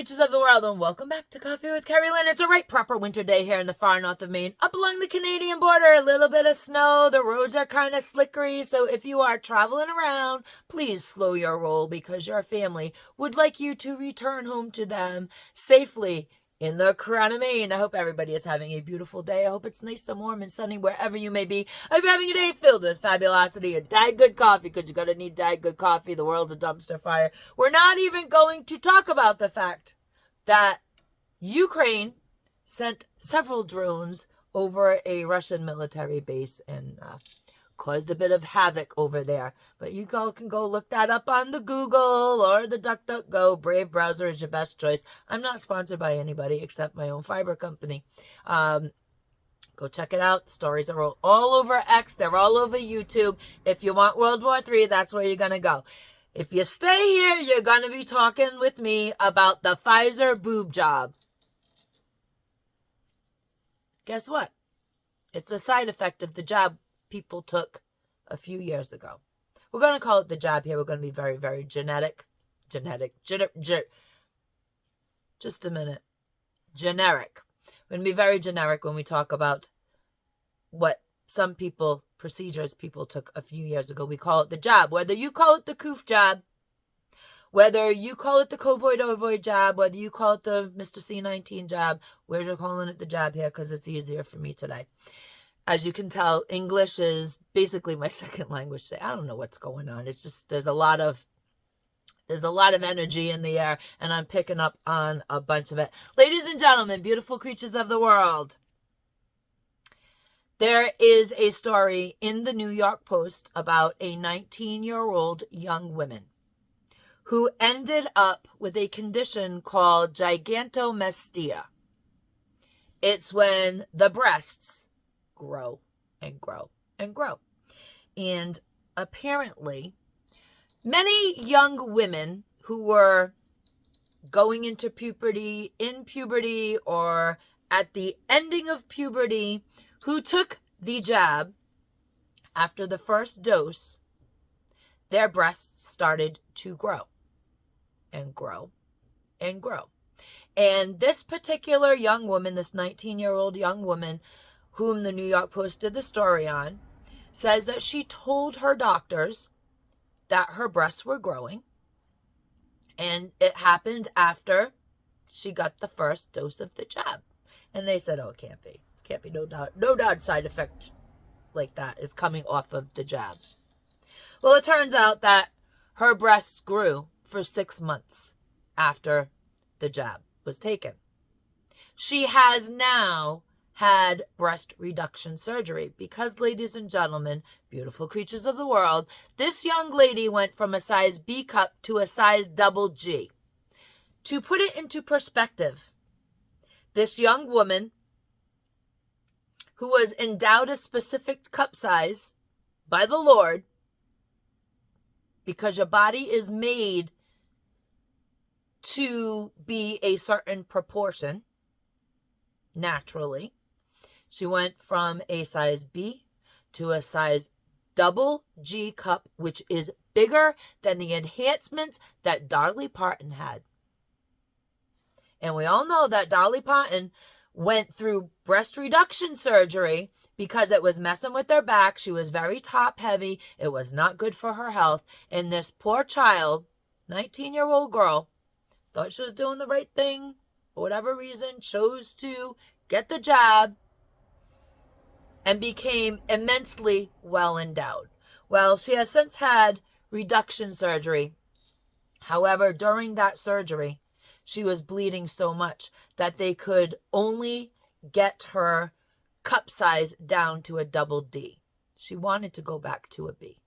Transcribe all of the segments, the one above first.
creatures of the world, and welcome back to Coffee with Kerri-Lynn. It's a right proper winter day here in the far north of Maine, up along the Canadian border. A little bit of snow. The roads are kind of slickery, so if you are traveling around, please slow your roll because your family would like you to return home to them safely in the crown of Maine. I hope everybody is having a beautiful day. I hope it's nice and warm and sunny wherever you may be. I hope you're having a day filled with fabulosity and dang good coffee, because you're going to need dang good coffee. The world's a dumpster fire. We're not even going to talk about the fact that Ukraine sent several drones over a Russian military base and caused a bit of havoc over there. But you can go look that up on the Google or the DuckDuckGo. Brave browser is your best choice. I'm not sponsored by anybody except my own fiber company. Go check it out. The stories are all over X. They're all over YouTube. If you want World War III, that's where you're going to go. If you stay here, you're going to be talking with me about the Pfizer Boob Job. Guess what? It's a side effect of the jab people took a few years ago. We're going to call it the jab here. We're going to be very, very generic. Just a minute. Generic. We're going to be very generic when we talk about what some procedures people took a few years ago. We call it the jab. Whether you call it the Coof Jab, whether you call it the Covoid jab, whether you call it the Mr. C19 jab, we're just calling it the jab here because it's easier for me today. As you can tell, English is basically my second language today. I don't know what's going on. It's just there's a lot of energy in the air, and I'm picking up on a bunch of it. Ladies and gentlemen, beautiful creatures of the world, there is a story in the New York Post about a 19-year-old young woman who ended up with a condition called gigantomestia. It's when the breasts grow and grow and grow. And apparently, many young women who were going into puberty, in puberty, or at the ending of puberty, who took the jab after the first dose, their breasts started to grow and grow and grow. And this particular young woman, this 19-year-old young woman, whom the New York Post did the story on, says that she told her doctors that her breasts were growing, and it happened after she got the first dose of the jab. And they said, oh, it can't be. No doubt side effect like that is coming off of the jab. Well, it turns out that her breasts grew for 6 months after the jab was taken. She has now had breast reduction surgery because, ladies and gentlemen, beautiful creatures of the world, this young lady went from a size B cup to a size double G. To put it into perspective, this young woman who was endowed a specific cup size by the Lord, because your body is made to be a certain proportion naturally. She went from a size B to a size double G cup, which is bigger than the enhancements that Dolly Parton had. And we all know that Dolly Parton went through breast reduction surgery because it was messing with her back. She was very top heavy. It was not good for her health. And this poor child, 19-year-old girl, thought she was doing the right thing. For whatever reason, chose to get the jab and became immensely well endowed. Well, she has since had reduction surgery. However, during that surgery, she was bleeding so much that they could only get her cup size down to a double D. She wanted to go back to a B.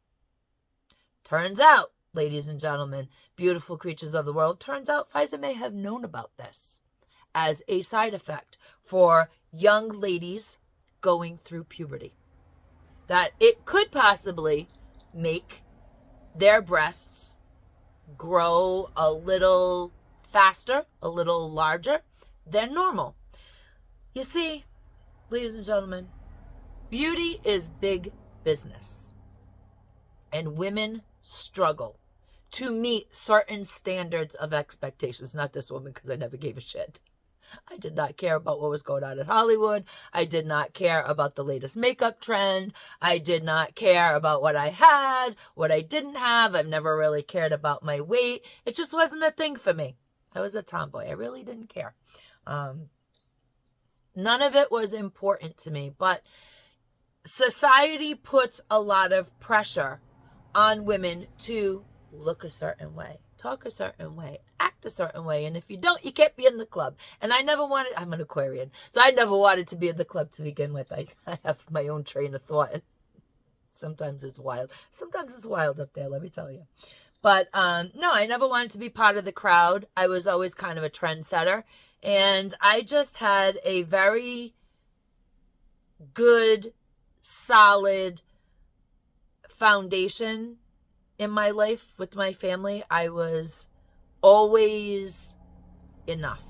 Turns out, ladies and gentlemen, beautiful creatures of the world, turns out Pfizer may have known about this as a side effect for young ladies going through puberty. That it could possibly make their breasts grow a little faster, a little larger than normal. You see, ladies and gentlemen, beauty is big business. And women struggle to meet certain standards of expectations. Not this woman, because I never gave a shit. I did not care about what was going on in Hollywood. I did not care about the latest makeup trend. I did not care about what I had, what I didn't have. I've never really cared about my weight. It just wasn't a thing for me. I was a tomboy. I really didn't care. None of it was important to me, but society puts a lot of pressure on women to look a certain way, talk a certain way, act a certain way. And if you don't, you can't be in the club. And I never wanted, I'm an Aquarian, so I never wanted to be in the club to begin with. I have my own train of thought. Sometimes it's wild. Sometimes it's wild up there, let me tell you. But no, I never wanted to be part of the crowd. I was always kind of a trendsetter. And I just had a very good, solid foundation in my life with my family. I was always enough.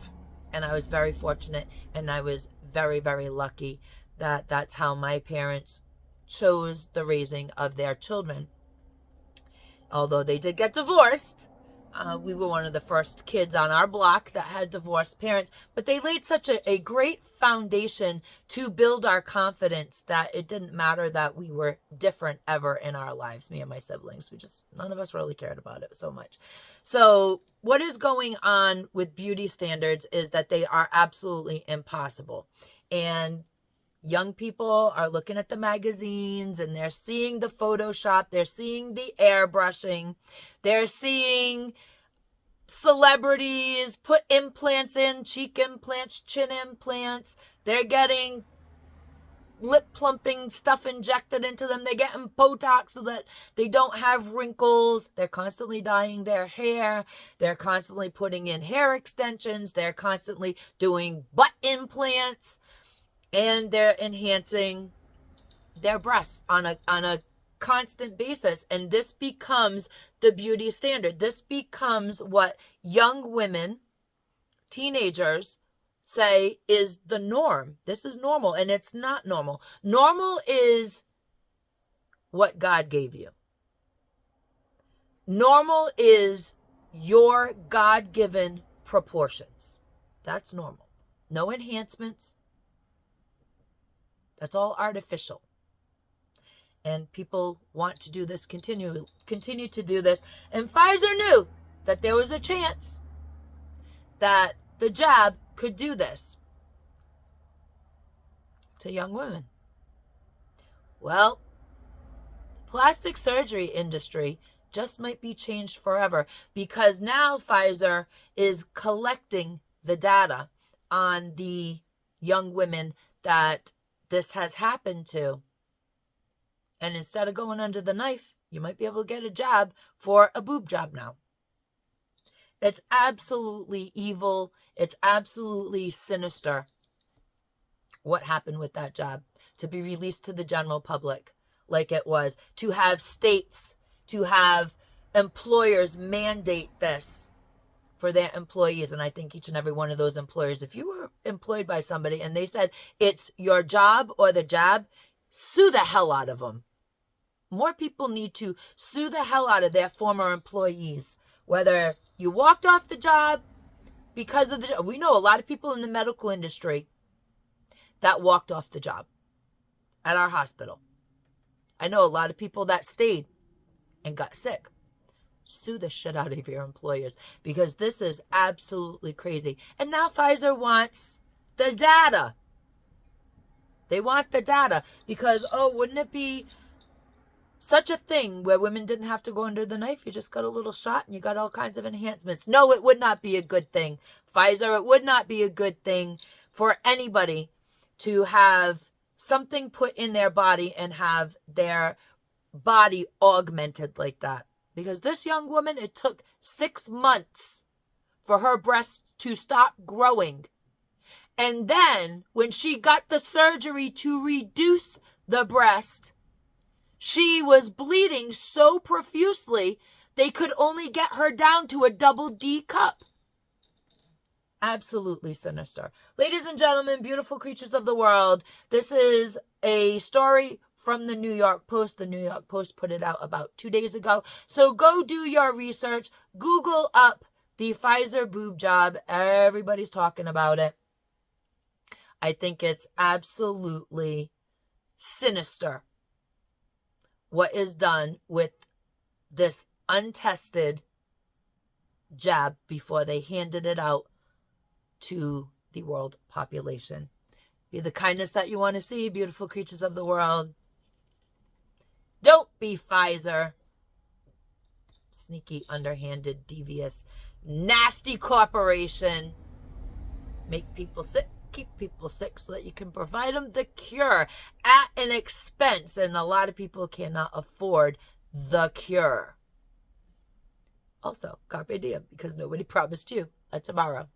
And I was very fortunate. And I was very, very lucky that that's how my parents chose the raising of their children. Although they did get divorced, we were one of the first kids on our block that had divorced parents, but they laid such a great foundation to build our confidence that it didn't matter that we were different ever in our lives, me and my siblings. None of us really cared about it so much. So what is going on with beauty standards is that they are absolutely impossible. And young people are looking at the magazines and they're seeing the Photoshop, they're seeing the airbrushing, they're seeing celebrities put implants in, cheek implants, chin implants, they're getting lip plumping stuff injected into them, they're getting Botox so that they don't have wrinkles, they're constantly dyeing their hair, they're constantly putting in hair extensions, they're constantly doing butt implants. And they're enhancing their breasts on a constant basis. And this becomes the beauty standard. This becomes what young women, teenagers, say is the norm. This is normal, and it's not normal. Normal is what God gave you. Normal is your God-given proportions. That's normal. No enhancements. That's all artificial. And people want to do this, continue to do this. And Pfizer knew that there was a chance that the jab could do this to young women. Well, the plastic surgery industry just might be changed forever, because now Pfizer is collecting the data on the young women that this has happened to. And instead of going under the knife, you might be able to get a jab for a boob job now. It's absolutely evil. It's absolutely sinister what happened with that jab, to be released to the general public like it was, to have states, to have employers mandate this for their employees. And I think each and every one of those employers, if you were employed by somebody and they said it's your job or the jab, sue the hell out of them. More people need to sue the hell out of their former employees. Whether you walked off the job because of the job. We know a lot of people in the medical industry that walked off the job at our hospital. I know a lot of people that stayed and got sick. Sue the shit out of your employers, because this is absolutely crazy. And now Pfizer wants the data. They want the data because, wouldn't it be such a thing where women didn't have to go under the knife? You just got a little shot and you got all kinds of enhancements. No, it would not be a good thing. Pfizer, it would not be a good thing for anybody to have something put in their body and have their body augmented like that. Because this young woman, it took 6 months for her breasts to stop growing. And then when she got the surgery to reduce the breast, she was bleeding so profusely they could only get her down to a double D cup. Absolutely sinister. Ladies and gentlemen, beautiful creatures of the world, this is a story from the New York Post. The New York Post put it out about 2 days ago. So go do your research. Google up the Pfizer Boob Job. Everybody's talking about it. I think it's absolutely sinister what is done with this untested jab before they handed it out to the world population. Be the kindness that you want to see, beautiful creatures of the world. Don't be Pfizer. Sneaky, underhanded, devious, nasty corporation. Make people sick, keep people sick so that you can provide them the cure at an expense. And a lot of people cannot afford the cure. Also, Carpe Diem, because nobody promised you a tomorrow.